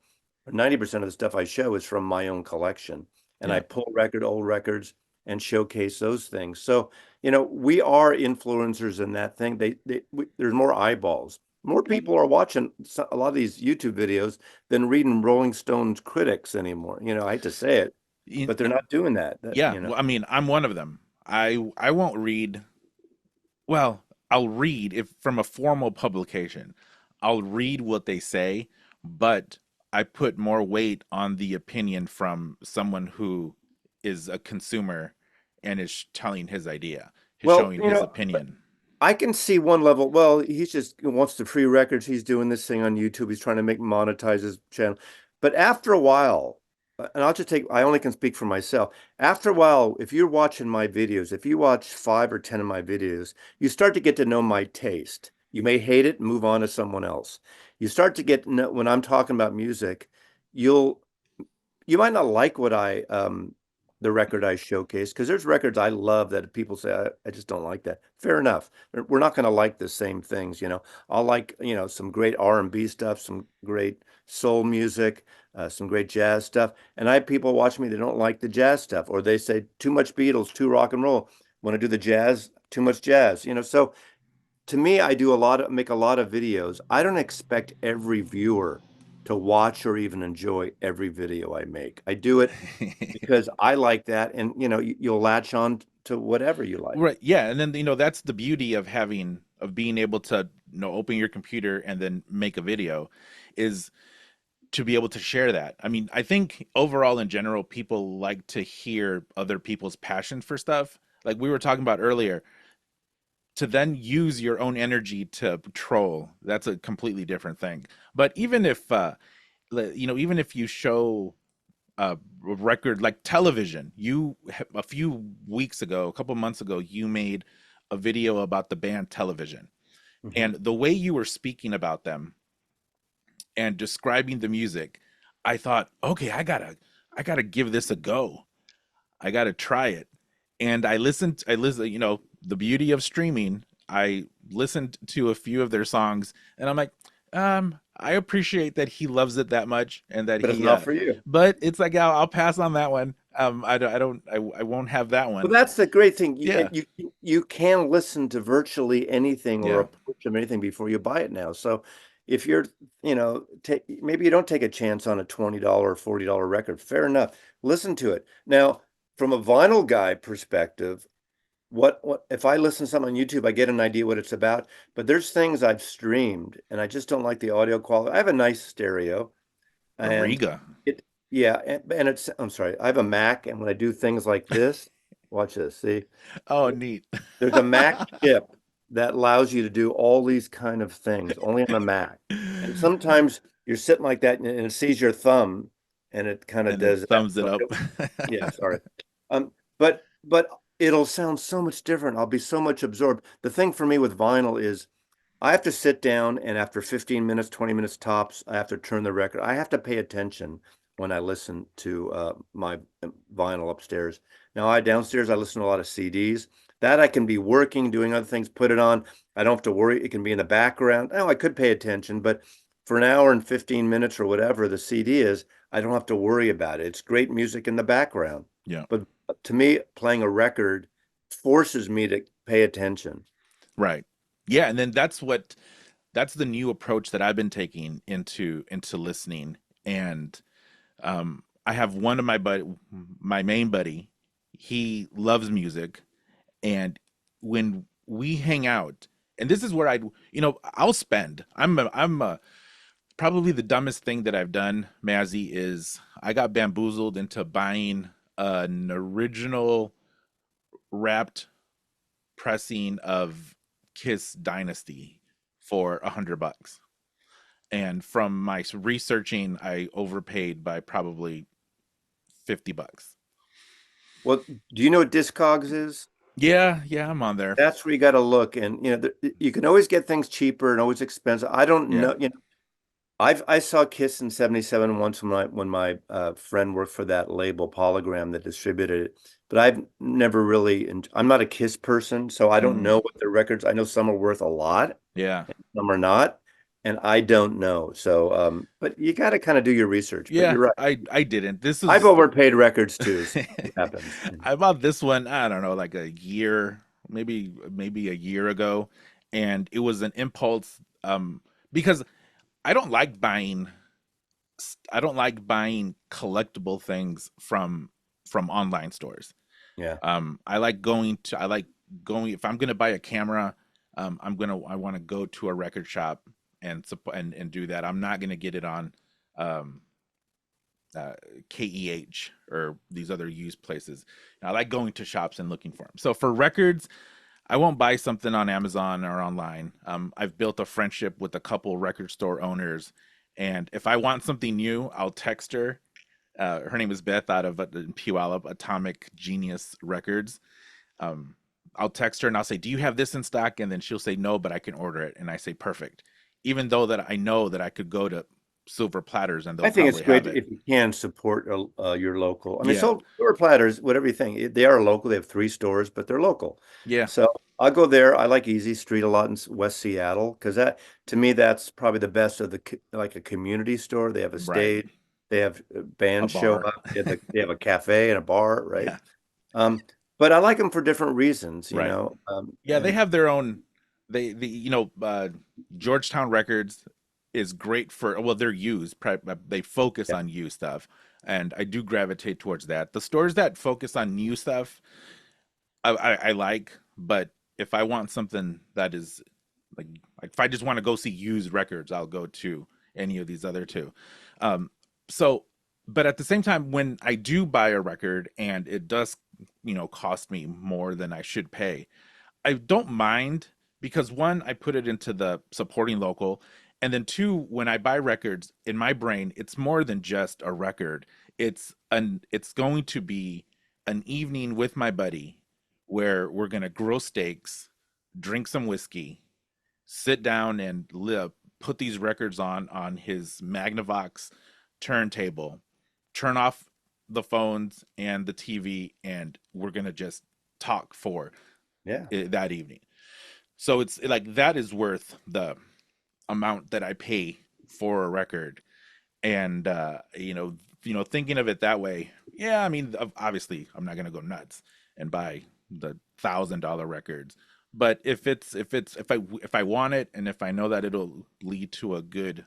or 90% of the stuff I show is from my own collection. And I Yeah. pull old records, and showcase those things. So, we are influencers in that thing. There's more eyeballs. More people are watching a lot of these YouTube videos than reading Rolling Stone's critics anymore. I hate to say it, Y- but they're not doing that. yeah, well, I mean, I'm one of them. I won't read. Well, I'll read if from a formal publication. I'll read what they say, but I put more weight on the opinion from someone who is a consumer and is telling his idea, is Well, showing his opinion. I can see one level. Well, he wants the free records. He's doing this thing on YouTube. He's trying to monetize his channel. But after a while, and I only can speak for myself. After a while, if you're watching my videos, if you watch 5 or 10 of my videos, you start to get to know my taste. You may hate it and move on to someone else. You start to get to know, when I'm talking about music, you'll you might not like what the record I showcase, because there's records I love that people say I just don't like that. Fair enough. We're not going to like the same things. I'll like, some great R&B stuff, some great soul music, some great jazz stuff. And I have people watch me that don't like the jazz stuff, or they say too much Beatles, too rock and roll. Want to do the jazz, too much jazz. So to me, make a lot of videos. I don't expect every viewer to watch or even enjoy every video I make. I do it because I like that, and you'll latch on to whatever you like. Right. Yeah. And then, that's the beauty of being able to, open your computer and then make a video is to be able to share that. I mean, I think overall in general, people like to hear other people's passion for stuff. Like we were talking about earlier, to then use your own energy to troll, that's a completely different thing. But even if, even if you show a record like television, a few weeks ago, a couple months ago, you made a video about the band Television, Mhm. and the way you were speaking about them and describing the music, I thought, okay, I got to give this a go. I got to try it. And I listened, the beauty of streaming. I listened to a few of their songs and I'm like, I appreciate that he loves it that much and that But it's he, not for you. but it's like, I'll pass on that one. I won't have that Well, one. that's the great thing. You, Yeah. and you can listen to virtually anything or Yeah. approach of anything before you buy it now. So if you're, take maybe you don't take a chance on a $20 or $40 record, fair enough. Listen to it. Now, from a vinyl guy perspective, what if I listen to something on YouTube, I get an idea what it's about, but there's things I've streamed and I just don't like the audio quality. I have a nice stereo A and Riga. it yeah, and it's I'm sorry, I have a Mac and when I do things like this, watch this, see? Oh, neat. There's a Mac chip that allows you to do all these kind of things only on a Mac. And sometimes you're sitting like that and it sees your thumb and it kind of And it does that. thumbs it So up. yeah, sorry. But it'll sound so much different. I'll be so much absorbed. The thing for me with vinyl is I have to sit down and after 15 minutes, 20 minutes tops, I have to turn the record. I have to pay attention when I listen to my vinyl upstairs. Now, I downstairs, I listen to a lot of CDs. That I can be working, doing other things, put it on. I don't have to worry. It can be in the background. Oh, I could pay attention, but for an hour and 15 minutes or whatever the CD is, I don't have to worry about it. It's great music in the background. Yeah. But to me, playing a record forces me to pay attention. Right. Yeah, and then that's the new approach that I've been taking into listening. And I have one of my main buddy. He loves music, and when we hang out, and this is where I'll spend. Probably the dumbest thing that I've done, Mazzy, is I got bamboozled into buying an original wrapped pressing of Kiss Dynasty for $100. And from my researching, I overpaid by probably $50. Well, do you know what Discogs is? Yeah, yeah, I'm on there. That's where you got to look, and you can always get things cheaper and always expensive. I don't Yeah. know, I saw Kiss in '77 once when my friend worked for that label Polygram that distributed it, but I've never really, and I'm not a Kiss person, so I don't Mm, know what their records. I know some are worth a lot, yeah. and some are not, and I don't know. So, but you got to kind of do your research. But Yeah, you're right. I didn't. This I've is overpaid records too, so it happens. I bought this one, I don't know, like a year, maybe a year ago, and it was an impulse because I don't like buying I don't like buying collectible things from online stores. Yeah. I like going if I'm gonna buy a camera, I want to go to a record shop and do that. I'm not gonna get it on um, uh, KEH or these other used places. I like going to shops and looking for them. So for records, I won't buy something on Amazon or online. I've built a friendship with a couple record store owners, and if I want something new, I'll text her. Her name is Beth out of Puyallup, Atomic Genius Records. Um, I'll text her and I'll say, "Do you have this in stock?" And then she'll say, "No, but I can order it." And I say, "Perfect." Even though that I know that I could go to Silver Platters and they'll I think it's probably great have it. if you can support your local. I mean, Yeah, so Silver Platters, whatever you think, they are local. They have three stores, but they're local. yeah, So I'll go there. I like Easy Street a lot in West Seattle because that, to me, that's probably the best of like a community store. They have a right. stage, they have A bands show bar. up, they have a cafe and a bar, right? Yeah, Um, but I like them for different reasons, right. Yeah, they and have their own. Georgetown Records is great for. Well, they're used. They focus yeah, on used stuff, and I do gravitate towards that. The stores that focus on new stuff, I like, but if I want something that is like, if I just want to go see used records, I'll go to any of these other two. Um, so, but at the same time, when I do buy a record and it does, cost me more than I should pay, I don't mind because one, I put it into the supporting local, and then two, when I buy records in my brain, it's more than just a record. It's going to be an evening with my buddy where we're gonna grill steaks, drink some whiskey, sit down and put these records on his Magnavox turntable, turn off. the phones and the TV, and we're gonna just talk for Yeah. that evening. So it's like that is worth the amount that I pay for a record. And thinking of it that way, yeah, I mean, obviously, I'm not gonna go nuts and buy the $1,000 records. But if I want it and if I know that it'll lead to a good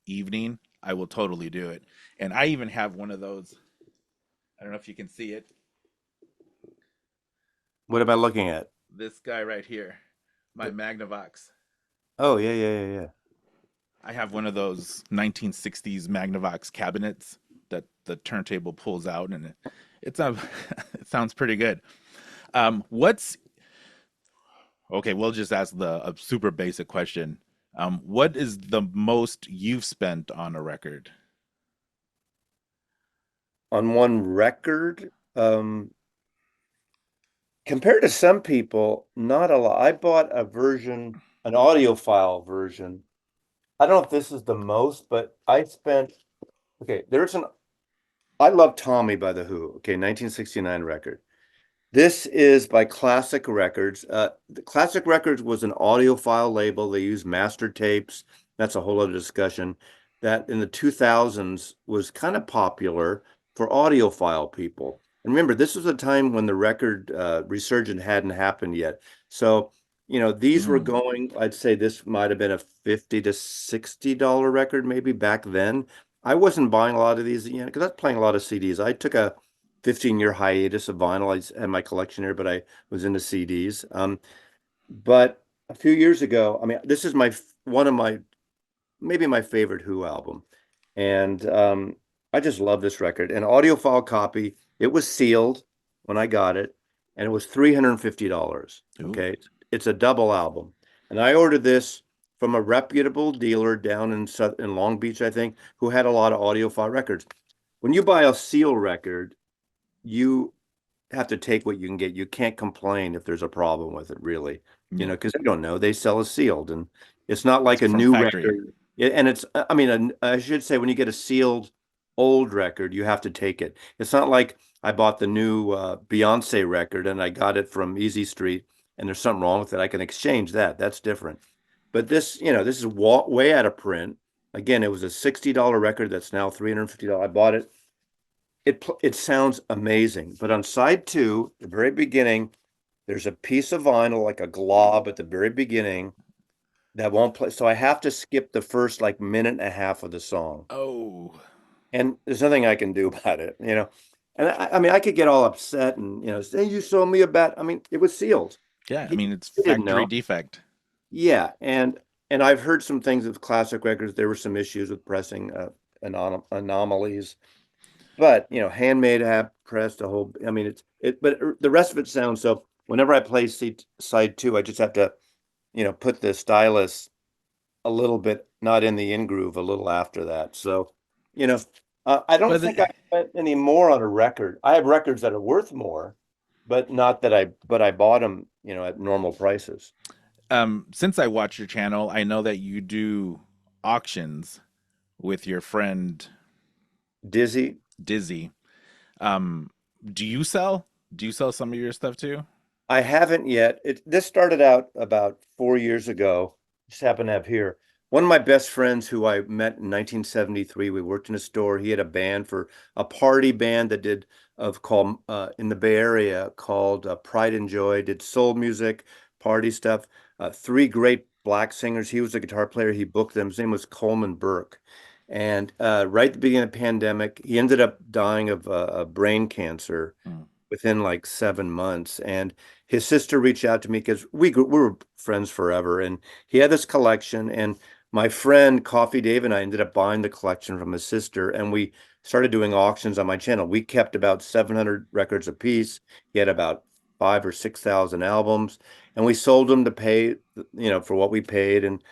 evening, I will totally do it. And I even have one of those. I don't know if you can see it. What am I looking at? This guy right here, my Magnavox. Oh, yeah, yeah, yeah, yeah. I have one of those 1960s Magnavox cabinets that the turntable pulls out, and it's a it sounds pretty good. What's okay? We'll just ask a super basic question. What is the most you've spent on a record? On one record, compared to some people, not a lot. I bought a version, an audiophile version. I don't know if this is the most, but I spent, okay, I love Tommy by The Who, okay, 1969 record. This is by Classic Records. The Classic Records was an audiophile label. They used master tapes. That's a whole other discussion. That in the 2000s was kind of popular for audiophile people. And remember, this was a time when the record resurgence hadn't happened yet. So, these were Mm, going, I'd say this might have been a $50 to $60 record maybe back then. I wasn't buying a lot of these, because I was playing a lot of CDs. I took a 15-year hiatus of vinyl. I had my collection here, but I was into CDs. But a few years ago, I mean, this is one of my maybe my favorite Who album, and I just love this record. An audiophile copy. It was sealed when I got it, and it was $350. ooh, Okay, it's a double album, and I ordered this from a reputable dealer down in Long Beach, I think, who had a lot of audiophile records. When you buy a seal record, you have to take what you can get. You can't complain if there's a problem with it, really, yeah, because they don't know. They sell a sealed, and it's not it's like a from new factory. record. And I mean, I should say when you get a sealed old record, you have to take it. It's not like I bought the new Beyonce record and I got it from Easy Street and there's something wrong with it. I can exchange that. That's different. But this is way out of print. Again, it was a $60 record that's now $350. I bought it. It sounds amazing. But on side two, the very beginning, there's a piece of vinyl, like a glob at the very beginning that won't play. So I have to skip the first like minute and a half of the song. Oh, And there's nothing I can do about it. And I mean, I could get all upset and, say, you sold me a bat. I mean, it was sealed. yeah. I He, mean, it's he didn't factory know. defect. Yeah. And I've heard some things with classic records. There were some issues with pressing anomalies. But handmade app pressed a whole. I mean, but the rest of it sounds so. Whenever I play side two, I just have to, put the stylus a little bit, not in the in groove, a little after that. So, you know, I don't But think I spent any more on a record. I have records that are worth more, but not that but I bought them, at normal prices. since I watch your channel, I know that you do auctions with your friend Dizzy. Dizzy. Um, do you sell? Do you sell some of your stuff too? I haven't yet. This started out about 4 years ago. Just happen to have here. One of my best friends who I met in 1973, we worked in a store. He had a band for a party band that did of called in the Bay Area called Pride and Joy, did soul music, party stuff. Three great black singers. He was a guitar player. He booked them. His name was Coleman Burke. And right at the beginning of the pandemic, he ended up dying of brain cancer Mm. within like 7 months. And his sister reached out to me because we were friends forever. And he had this collection. And my friend Coffee Dave and I ended up buying the collection from his sister. And we started doing auctions on my channel. We kept about 700 records a piece. He had about 5 or 6 thousand albums. And we sold them to pay, for what we paid. And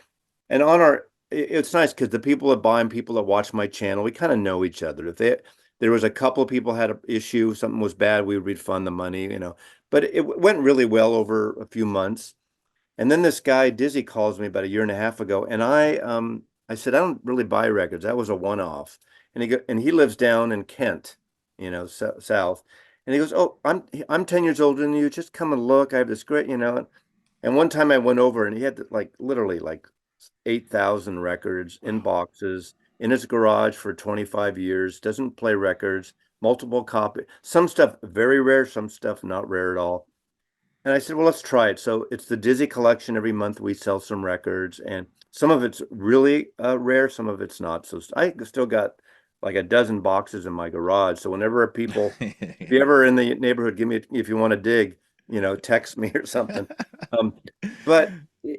it's nice because the people that buy and people that watch my channel, we kind of know each other. If there was a couple of people had an issue, something was bad, we would refund the money. But it went really well over a few months. And then this guy Dizzy calls me about a year and a half ago, and I said I don't really buy records. That was a one-off. And he lives down in Kent. south. And he goes, "Oh, I'm 10 years older than you. Just come and look. I have this great, you know." And one time I went over and he had like literally like 8,000 records in Wow. boxes in his garage for 25 years, doesn't play records, multiple copy, some stuff very rare, some stuff not rare at all. And I said, well, let's try it. So it's the Dizzy collection. Every month we sell some records, and some of it's really rare, some of it's not. So I still got like a dozen boxes in my garage. So whenever people, if Yeah. you ever in the neighborhood, give me, if you want to dig, text me or something. Um, but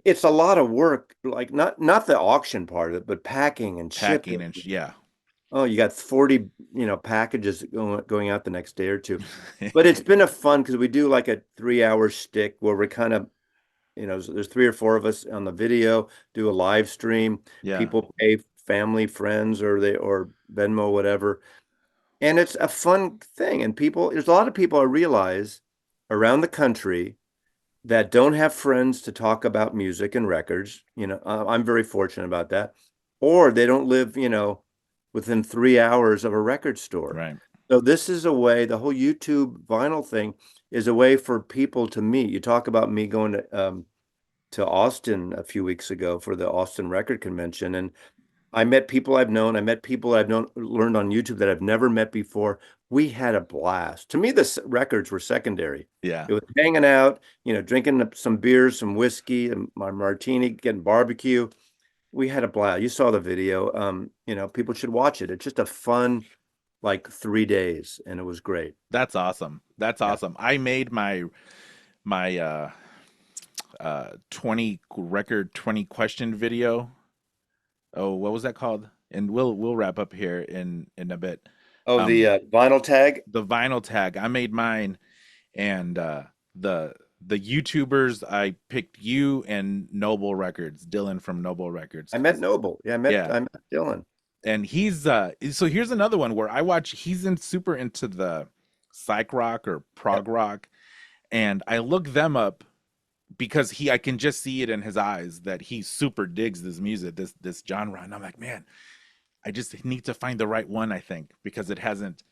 it's a lot of work, like not the auction part of it, but packing and Packing shipping. and yeah. Oh, you got 40, packages going out the next day or two. But it's been a fun because we do like a 3 hour stick where we're kind of, there's three or four of us on the video, do a live stream. Yeah. People pay family, friends, or Venmo, whatever. And it's a fun thing. And there's a lot of people I realize around the country that don't have friends to talk about music and records. I'm very fortunate about that. Or they don't live, within 3 hours of a record store. Right. So this is a way, the whole YouTube vinyl thing is a way for people to meet. You talk about me going to Austin a few weeks ago for the Austin Record Convention, and I met people I've known. I met people I've known, learned on YouTube that I've never met before. We had a blast. To me, the records were secondary. Yeah. It was hanging out, drinking some beers, some whiskey, and my martini, getting barbecue. We had a blast. You saw the video. People should watch it. It's just a fun, like 3 days, and it was great. That's awesome. That's Yeah. awesome. I made my 20 record 20 question video. Oh, what was that called? And we'll wrap up here in a bit. Oh, the Um vinyl tag. the vinyl tag. I made mine and the the YouTubers I picked you and Noble Records, Dylan from Noble Records I met cuz Noble. Yeah, yeah. I met Dylan. And he's so here's another one where I watch he's in super into the psych rock or Yeah. prog rock and I look them up because I can just see it in his eyes that he super digs this music, this genre, and I'm like, man, I just need to find the right one, I think, because it hasn't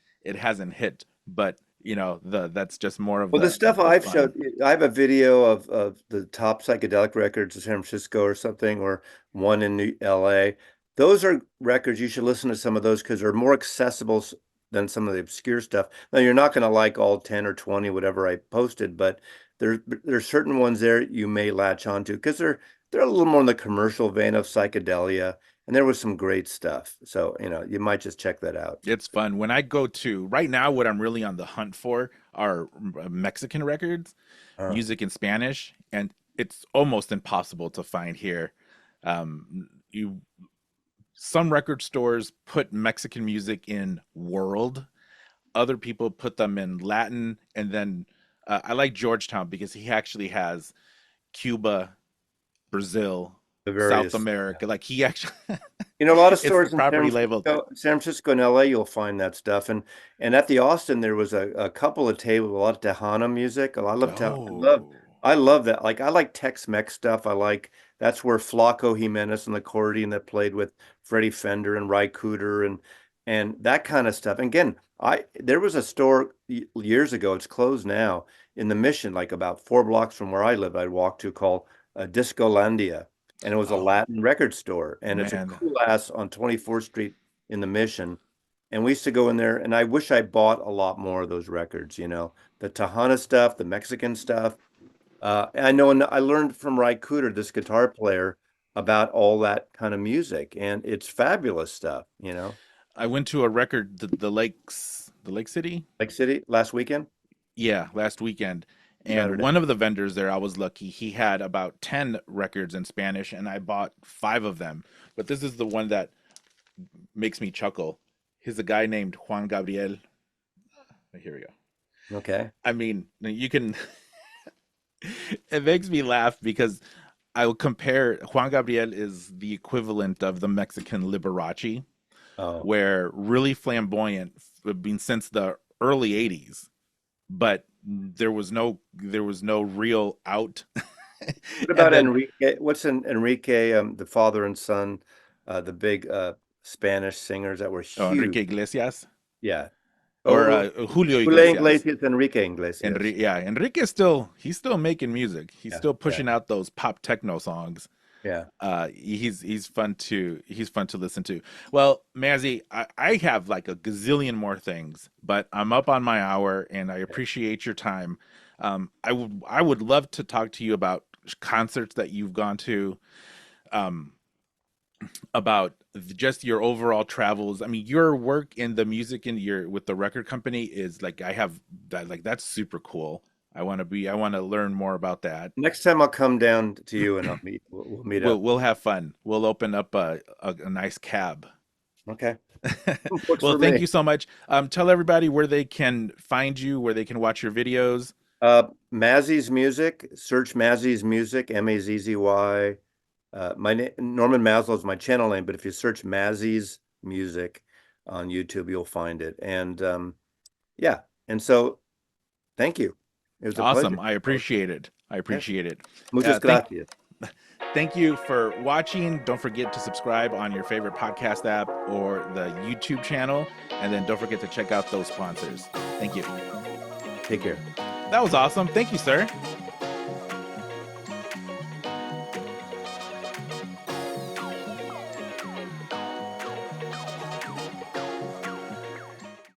hit. But the that's just more of Well, the stuff the I've fun. showed, I have a video of the top psychedelic records in San Francisco or something, or one in LA. Those are records you should listen to some of those because they're more accessible than some of the obscure stuff. Now, you're not going to like all 10 or 20, whatever I posted, but there's certain ones there you may latch onto because they're a little more in the commercial vein of psychedelia, and there was some great stuff. So, you might just check that out. It's fun. When I go to right now, what I'm really on the hunt for are Mexican records, Uh, music in Spanish, and it's almost impossible to find here. You Some record stores put Mexican music in world, other people put them in Latin, and then I like Georgetown because he actually has Cuba, Brazil, the South various. America. Like he actually, A lot of it's stores in property labeled. San Francisco and LA, you'll find that stuff. And at the Austin, there was a couple of tables, a lot of Tejano music. Oh, I love that. Like I like Tex-Mex stuff. That's where Flaco Jimenez and the accordion that played with Freddie Fender and Ry Cooder and that kind of stuff. And again, there was a store years ago, it's closed now, in the Mission, like about 4 blocks from where I live, I'd walk to, called Discolandia, and it was a oh Latin record store, and it's a man, cool ass on 24th Street in the Mission. And we used to go in there, and I wish I bought a lot more of those records, the Tejana stuff, the Mexican stuff. I know, and I learned from Ry Cooder, this guitar player, about all that kind of music, and it's fabulous stuff. I went to a record the Lake City, Lake City last weekend, yeah, last weekend. And Saturday. one of the vendors there, I was lucky. He had about 10 records in Spanish, and I bought five of them. But this is the one that makes me chuckle. He's a guy named Juan Gabriel. Here we go. Okay. I mean, you can, it makes me laugh because I will compare Juan Gabriel is the equivalent of the Mexican Liberace, Oh, where really flamboyant, been since the early 80s, but there was no real out. what And about then Enrique? What's Enrique, the father and son, the big Spanish singers that were Enrique huge? Iglesias. Yeah. or Oh, Julio Julio Iglesias. Iglesias, Enrique Iglesias. Yeah, Enrique's still he's still making music. He's Yeah, still yeah, pushing out those pop techno songs. yeah. He's fun to listen to. Well, Mazzy, I have like a gazillion more things, but I'm up on my hour, and I appreciate your time. I would love to talk to you about concerts that you've gone to, um, about just your overall travels. I mean, your work in the music in your with the record company is like I have that like that's super cool. I want to learn more about that. Next time I'll come down to you and we'll meet We'll up. we'll have fun. We'll open up a nice cab. Okay. Works Well, for thank me. you so much. Tell everybody where they can find you, where they can watch your videos. Mazzy's Music, search Mazzy's Music, Mazzy. My name, Norman Maslov is my channel name, but if you search Mazzy's Music on YouTube, you'll find it. And yeah, and so thank you. It was a Awesome. pleasure. I appreciate it. I Yes. appreciate it. Muchas Thank gracias. thank you for watching. Don't forget to subscribe on your favorite podcast app or the YouTube channel, and then don't forget to check out those sponsors. Thank you. Take care. That was awesome. Thank you, sir.